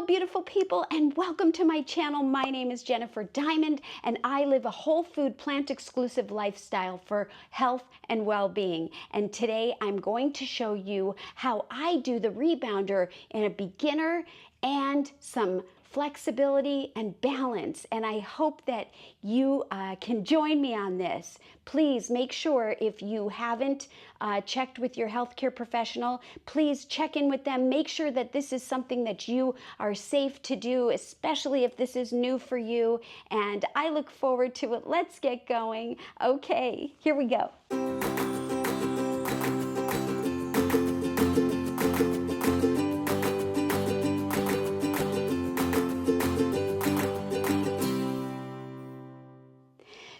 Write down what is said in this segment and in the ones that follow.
beautiful people, and welcome to my channel. My name is Jennifer Diamond, and I live a whole food, plant-exclusive lifestyle for health and well-being. And today I'm going to show you how I do the rebounder in a beginner and some flexibility and balance, and I hope that you can join me on this. Please make sure, if you haven't checked with your healthcare professional, please check in with them. Make sure that this is something that you are safe to do, especially if this is new for you, and I look forward to it. Let's get going. Okay, here we go.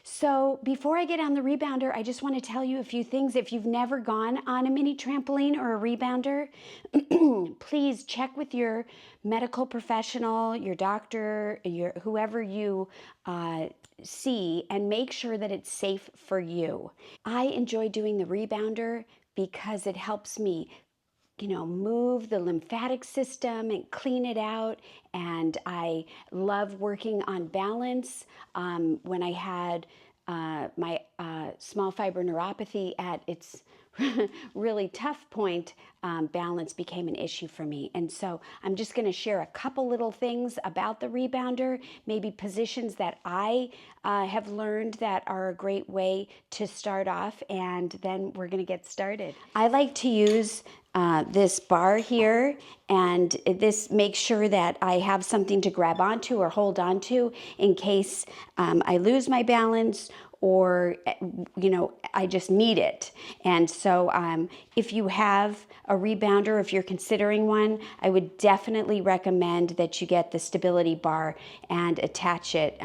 So before I get on the rebounder, I just want to tell you a few things. If you've never gone on a mini trampoline or a rebounder, please check with your medical professional, your doctor, whoever you see, and make sure that it's safe for you. I enjoy doing the rebounder because it helps me move the lymphatic system and clean it out. And I love working on balance. When I had my small fiber neuropathy at its really tough point, balance became an issue for me. And so I'm just going to share a couple little things about the rebounder, maybe positions that I have learned that are a great way to start off, and then we're going to get started. I like to use this bar here, and this makes sure that I have something to grab onto or hold onto in case I lose my balance, or I just need it. And so if you have a rebounder, if you're considering one, I would definitely recommend that you get the stability bar and attach it.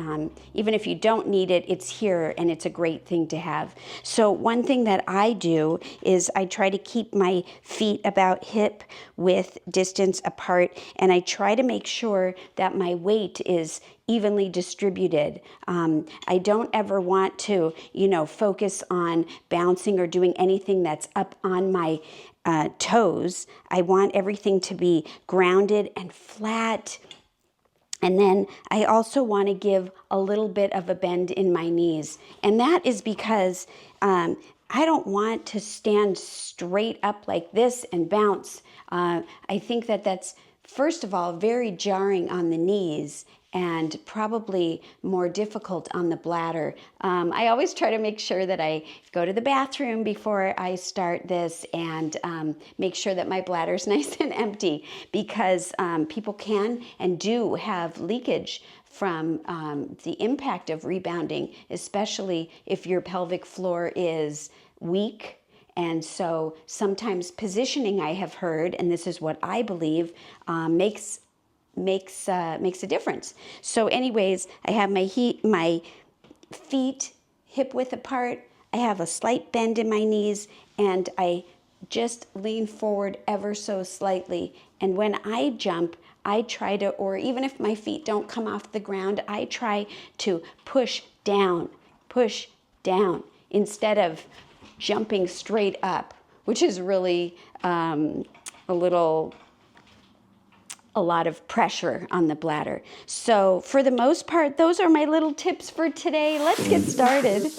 Even if you don't need it, it's here, and it's a great thing to have. So one thing that I do is I try to keep my feet about hip width distance apart, and I try to make sure that my weight is evenly distributed. I don't ever want to, focus on bouncing or doing anything that's up on my toes. I want everything to be grounded and flat. And then I also want to give a little bit of a bend in my knees. And that is because I don't want to stand straight up like this and bounce. I think that that's, first of all, very jarring on the knees, and probably more difficult on the bladder. I always try to make sure that I go to the bathroom before I start this, and make sure that my bladder's nice and empty, because people can and do have leakage from the impact of rebounding, especially if your pelvic floor is weak. And so sometimes positioning, I have heard, and this is what I believe, makes a difference. So anyways, I have my feet hip width apart. I have a slight bend in my knees, and I just lean forward ever so slightly. And when I jump, I try to, or even if my feet don't come off the ground, I try to push down instead of jumping straight up, which is really a lot of pressure on the bladder. So for the most part, those are my little tips for today. Let's get started.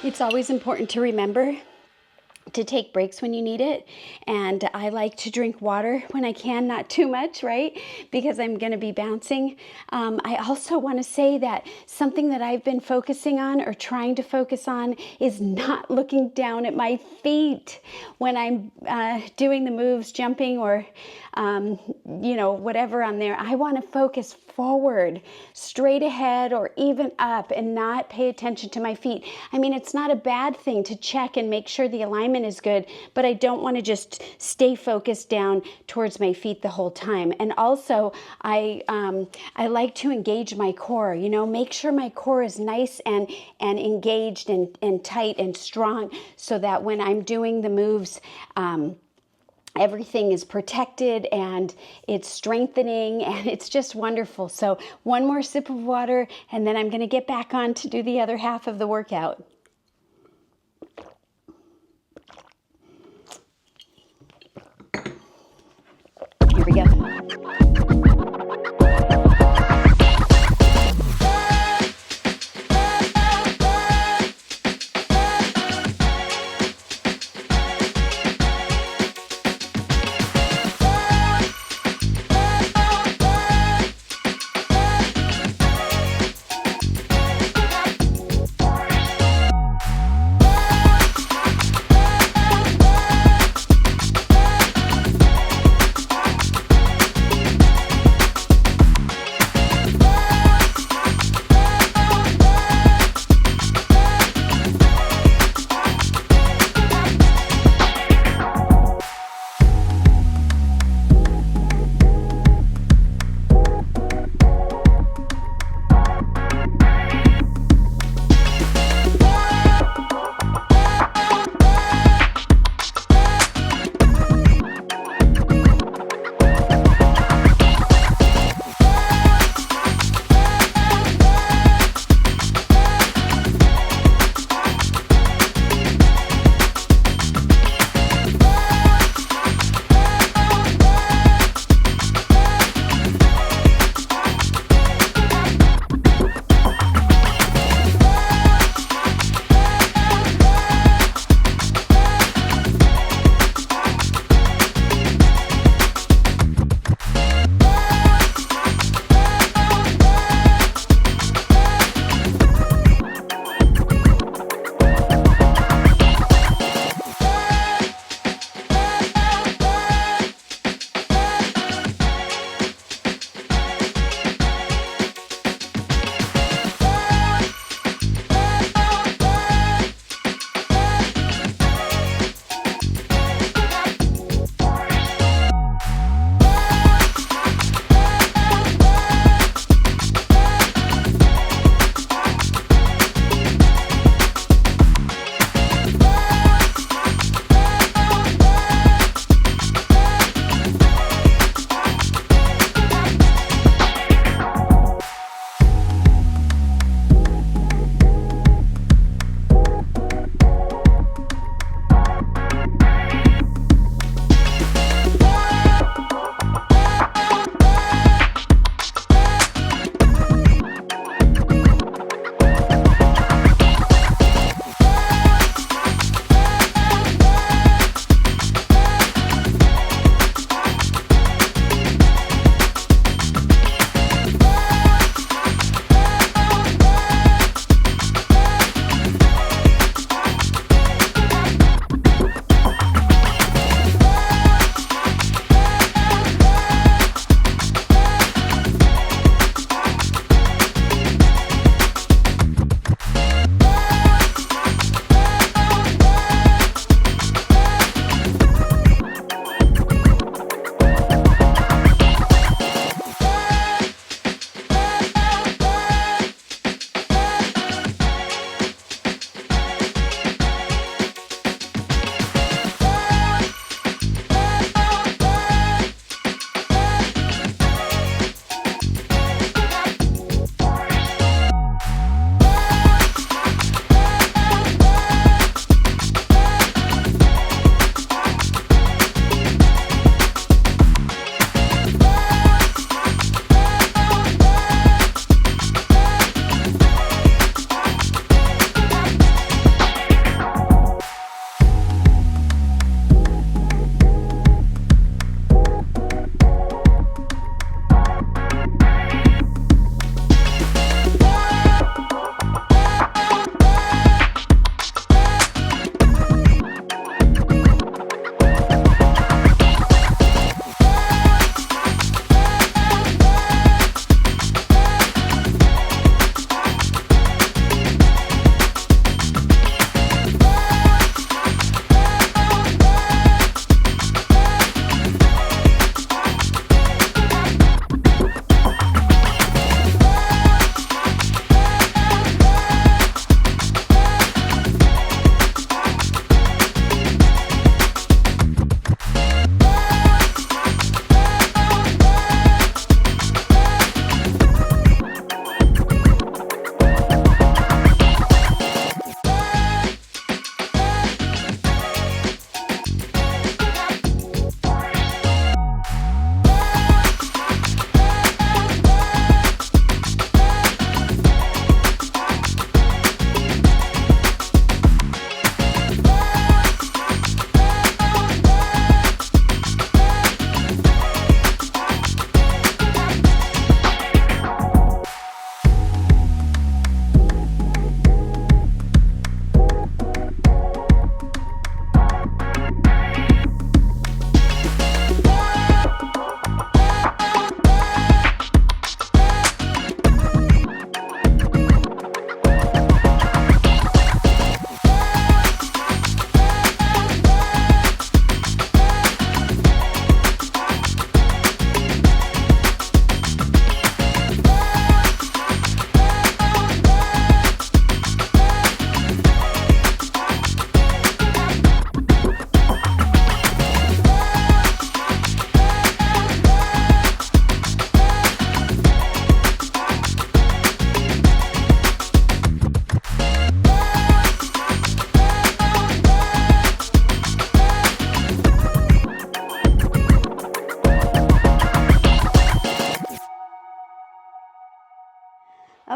It's always important to remember to take breaks when you need it. And I like to drink water when I can, not too much, right? Because I'm going to be bouncing. I also want to say that something that I've been focusing on or trying to focus on is not looking down at my feet when I'm doing the moves, jumping or, whatever on there. I want to focus forward, straight ahead, or even up, and not pay attention to my feet. I mean, it's not a bad thing to check and make sure the alignment is good, but I don't want to just stay focused down towards my feet the whole time. And also, I like to engage my core, make sure my core is nice and engaged and tight and strong, so that when I'm doing the moves, everything is protected and it's strengthening and it's just wonderful. So one more sip of water and then I'm going to get back on to do the other half of the workout. Here we go.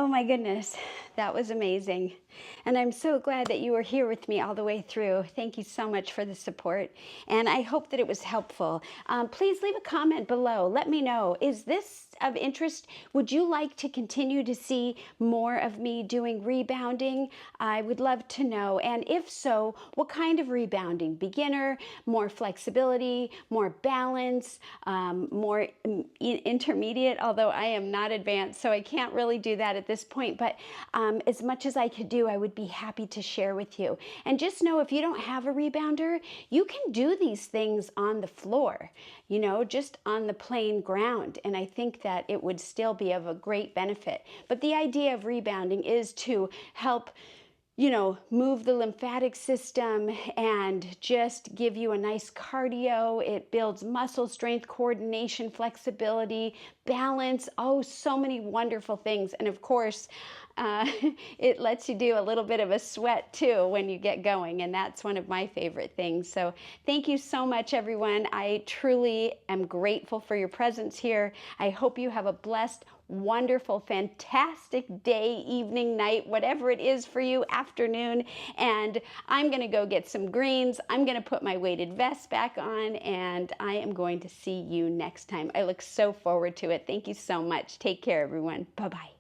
Oh my goodness, that was amazing. And I'm so glad that you were here with me all the way through. Thank you so much for the support. And I hope that it was helpful. Please leave a comment below. Let me know, is this of interest? Would you like to continue to see more of me doing rebounding? I would love to know. And if so, what kind of rebounding? Beginner, more flexibility, more balance, more intermediate, although I am not advanced, so I can't really do that at this point. But as much as I could do, I would be happy to share with you. And just know, if you don't have a rebounder, you can do these things on the floor, you know, just on the plain ground. And I think that it would still be of a great benefit. But the idea of rebounding is to help, you know, move the lymphatic system and just give you a nice cardio. It builds muscle strength, coordination, flexibility, balance. Oh, so many wonderful things. And of course, it lets you do a little bit of a sweat too when you get going, and that's one of my favorite things. So thank you so much, everyone. I truly am grateful for your presence here. I hope you have a blessed, wonderful, fantastic day, evening, night, whatever it is for you, afternoon. And I'm going to go get some greens. I'm going to put my weighted vest back on, and I am going to see you next time. I look so forward to it. Thank you so much. Take care, everyone. Bye-bye.